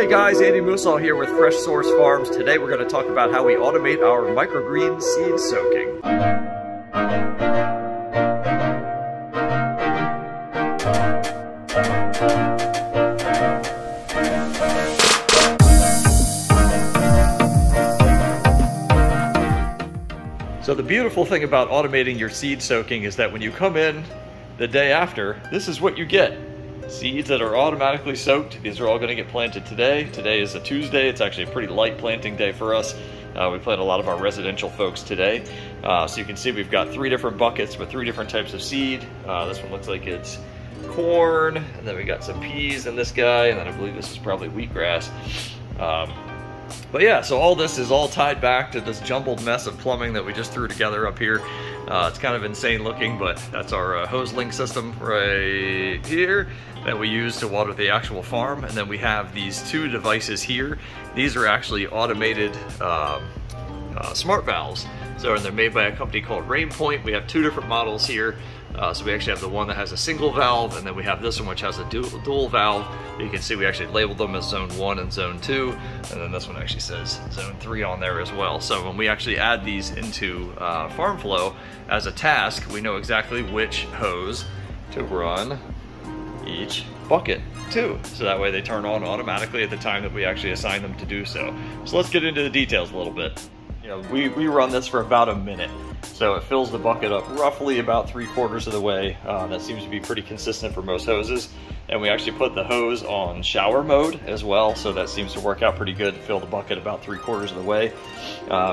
Hey guys, Andy Musall here with Fresh Source Farms. Today we're going to talk about how we automate our microgreen seed soaking. So the beautiful thing about automating your seed soaking is that when you come in the day after, this is what you get. Seeds that are automatically soaked. These are all going to get planted today. Today is a Tuesday. It's actually a pretty light planting day for us. We plant a lot of our residential folks today. So you can see we've got 3 different buckets with 3 different types of seed. This one looks like it's corn, and then we got some peas in this guy, and then I believe this is probably wheatgrass. But yeah, so all this is all tied back to this jumbled mess of plumbing that we just threw together up here. It's kind of insane looking, but that's our hose link system right here that we use to water the actual farm. And then we have these 2 devices here. These are actually automated smart valves. So they're made by a company called Rainpoint. We have 2 different models here. So we actually have the one that has a single valve, and then we have this one which has a dual valve. You can see we actually labeled them as Zone 1 and Zone 2, and then this one actually says Zone 3 on there as well. So when we actually add these into FarmFlow as a task, we know exactly which hose to run each bucket to. So that way they turn on automatically at the time that we actually assign them to do so. So let's get into the details a little bit. You know, we run this for about a minute. So it fills the bucket up roughly about 3/4 of the way. That seems to be pretty consistent for most hoses. And we actually put the hose on shower mode as well, so that seems to work out pretty good to fill the bucket about 3/4 of the way.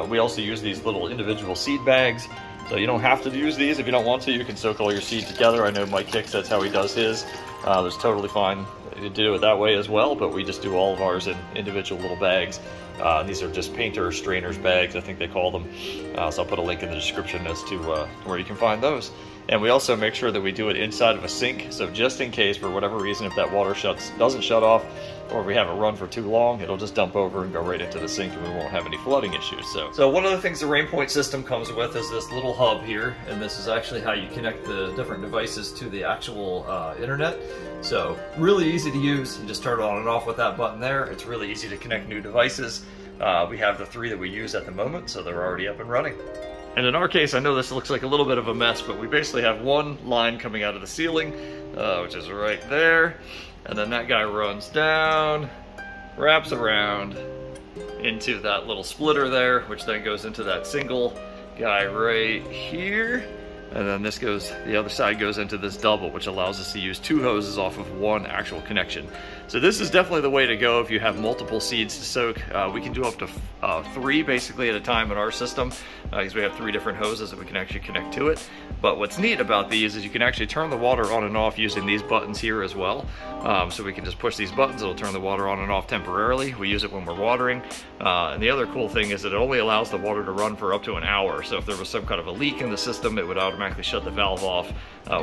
We also use these little individual seed bags. So you don't have to use these if you don't want to. You can soak all your seed together. I know Mike Hicks, that's how he does his. It's totally fine to do it that way as well, but we just do all of ours in individual little bags. These are just painter strainers bags, I think they call them. So I'll put a link in the description as to where you can find those. And we also make sure that we do it inside of a sink. So just in case, for whatever reason, if that water doesn't shut off, or if we have it run for too long, it'll just dump over and go right into the sink, and we won't have any flooding issues. So one of the things the Rainpoint system comes with is this little hub here, and this is actually how you connect the different devices to the actual internet. So really easy to use. You just turn it on and off with that button there. It's really easy to connect new devices. We have the 3 that we use at the moment, so they're already up and running. And in our case, I know this looks like a little bit of a mess, but we basically have one line coming out of the ceiling, which is right there. And then that guy runs down, wraps around into that little splitter there, which then goes into that single guy right here. And then this goes, the other side goes into this double, which allows us to use 2 hoses off of one actual connection. So this is definitely the way to go if you have multiple seeds to soak. We can do up to 3 basically at a time in our system, because we have 3 different hoses that we can actually connect to it. But what's neat about these is you can actually turn the water on and off using these buttons here as well. So we can just push these buttons, it'll turn the water on and off temporarily. We use it when we're watering. And the other cool thing is that it only allows the water to run for up to an hour. So if there was some kind of a leak in the system, it would automatically shut the valve off,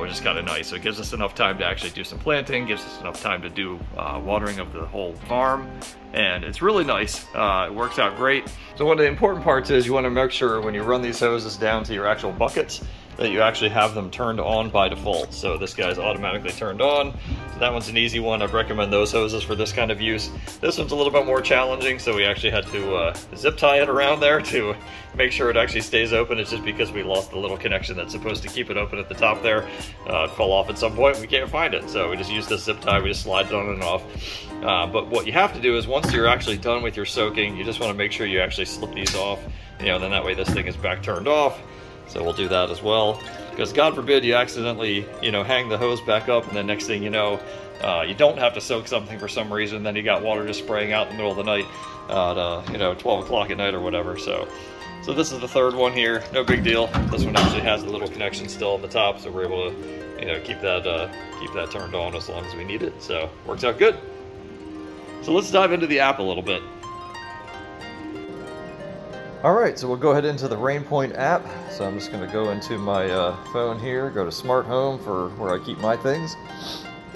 which is kind of nice. So it gives us enough time to actually do some planting, gives us enough time to do watering of the whole farm, and it's really nice. It works out great. So one of the important parts is you want to make sure when you run these hoses down to your actual buckets that you actually have them turned on by default. So this guy's automatically turned on. So that one's an easy one. I'd recommend those hoses for this kind of use. This one's a little bit more challenging, so we actually had to zip tie it around there to make sure it actually stays open. It's just because we lost the little connection that's supposed to keep it open at the top there. It fell off at some point, we can't find it. So we just use this zip tie, we just slide it on and off. But what you have to do is once you're actually done with your soaking, you just want to make sure you actually slip these off. You know, then that way this thing is back turned off. So we'll do that as well, because God forbid you accidentally, you know, hang the hose back up, and then next thing you know, you don't have to soak something for some reason, then you got water just spraying out in the middle of the night at, you know, 12 o'clock at night or whatever. So this is the 3rd one here, no big deal. This one actually has a little connection still on the top, so we're able to, you know, keep that turned on as long as we need it. So works out good. So let's dive into the app a little bit. Alright, so we'll go ahead into the Rainpoint app. So I'm just going to go into my phone here, go to Smart Home for where I keep my things,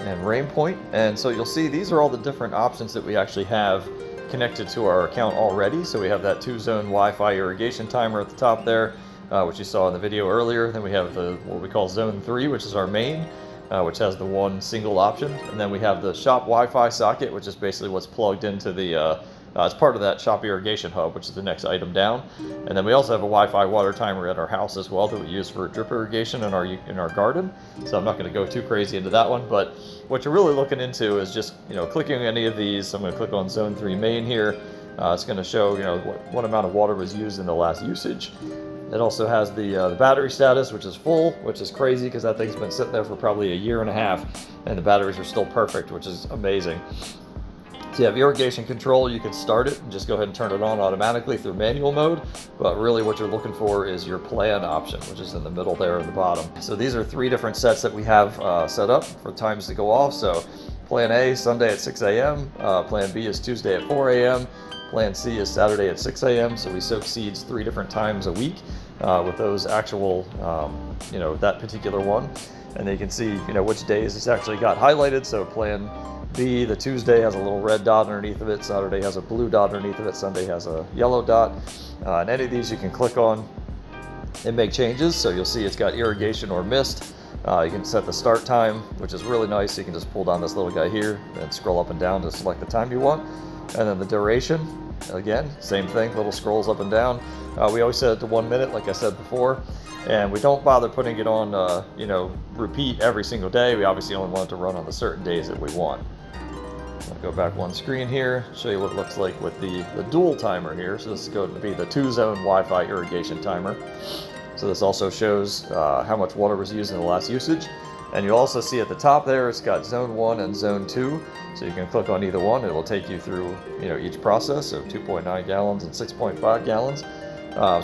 and Rainpoint. And so you'll see these are all the different options that we actually have connected to our account already. So we have that 2-zone Wi-Fi irrigation timer at the top there, which you saw in the video earlier. Then we have what we call Zone 3, which is our main. which has the one single option. And then we have the shop Wi-Fi socket, which is basically what's plugged into the, as part of that shop irrigation hub, which is the next item down. And then we also have a Wi-Fi water timer at our house as well that we use for drip irrigation in our garden. So I'm not going to go too crazy into that one, but what you're really looking into is just, you know, clicking any of these. So I'm going to click on Zone 3 main here. It's going to show, you know, what amount of water was used in the last usage. It also has the battery status, which is full, which is crazy because that thing's been sitting there for probably a year and a half, and the batteries are still perfect, which is amazing. So you have irrigation control. You can start it and just go ahead and turn it on automatically through manual mode, but really what you're looking for is your plan option, which is in the middle there at the bottom. So these are 3 different sets that we have set up for times to go off. So Plan A, Sunday at 6 a.m. Plan B is Tuesday at 4 a.m. Plan C is Saturday at 6 a.m. So we soak seeds 3 different times a week with those actual, you know, that particular one. And then you can see, you know, which days it's actually got highlighted. So Plan B, the Tuesday has a little red dot underneath of it, Saturday has a blue dot underneath of it, Sunday has a yellow dot. And any of these you can click on and make changes. So you'll see it's got irrigation or mist. You can set the start time, which is really nice. You can just pull down this little guy here and scroll up and down to select the time you want. And then the duration, again, same thing, little scrolls up and down. We always set it to 1 minute, like I said before. And we don't bother putting it on, you know, repeat every single day. We obviously only want it to run on the certain days that we want. I'll go back one screen here, show you what it looks like with the dual timer here. So this is going to be the 2-zone Wi-Fi irrigation timer. So this also shows how much water was used in the last usage. And you'll also see at the top there, it's got Zone 1 and Zone 2. So you can click on either one. It will take you through, you know, each process, so 2.9 gallons and 6.5 gallons.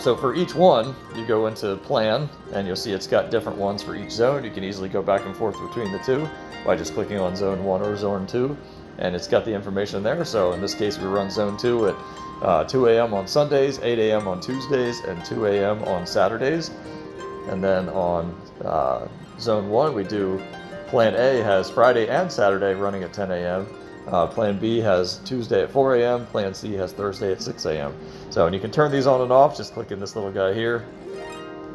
So for each one, you go into Plan, and you'll see it's got different ones for each zone. You can easily go back and forth between the two by just clicking on Zone 1 or Zone 2. And it's got the information there. So in this case, we run Zone 2 at 2 a.m. on Sundays, 8 a.m. on Tuesdays, and 2 a.m. on Saturdays. And then on Zone 1, we do Plan A has Friday and Saturday running at 10 a.m. Plan B has Tuesday at 4 a.m. Plan C has Thursday at 6 a.m. So, and you can turn these on and off, just clicking this little guy here.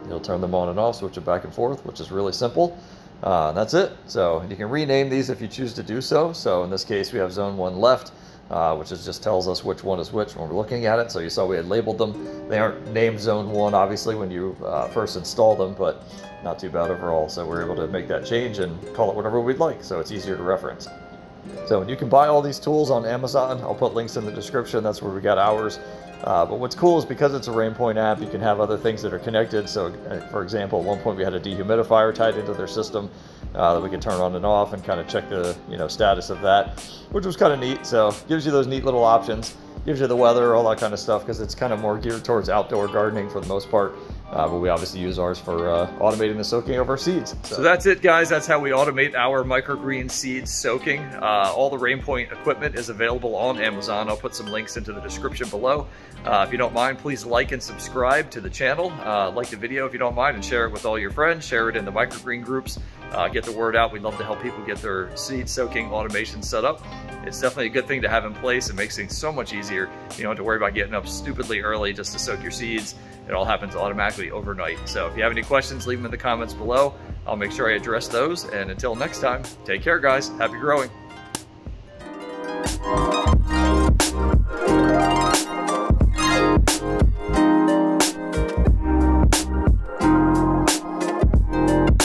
You'll turn them on and off, switch it back and forth, which is really simple. That's it. So you can rename these if you choose to do so. So in this case, we have Zone 1 left, which is just tells us which one is which when we're looking at it. So you saw we had labeled them. They aren't named Zone 1, obviously, when you first install them, but not too bad overall. So we're able to make that change and call it whatever we'd like, so it's easier to reference. So you can buy all these tools on Amazon. I'll put links in the description. That's where we got ours. But what's cool is because it's a Rainpoint app, you can have other things that are connected. So for example, at one point we had a dehumidifier tied into their system that we could turn on and off and kind of check the status of that, which was kind of neat. So gives you those neat little options, gives you the weather, all that kind of stuff, because it's kind of more geared towards outdoor gardening for the most part. But we obviously use ours for automating the soaking of our seeds. So that's it, guys. That's how we automate our microgreen seed soaking. All the Rainpoint equipment is available on Amazon. I'll put some links into the description below. If you don't mind, please like and subscribe to the channel. Like the video if you don't mind, and share it with all your friends. Share it in the microgreen groups. Get the word out. We'd love to help people get their seed soaking automation set up. It's definitely a good thing to have in place. It makes things so much easier. You don't have to worry about getting up stupidly early just to soak your seeds. It all happens automatically overnight. So if you have any questions, leave them in the comments below. I'll make sure I address those. And until next time, take care, guys. Happy growing.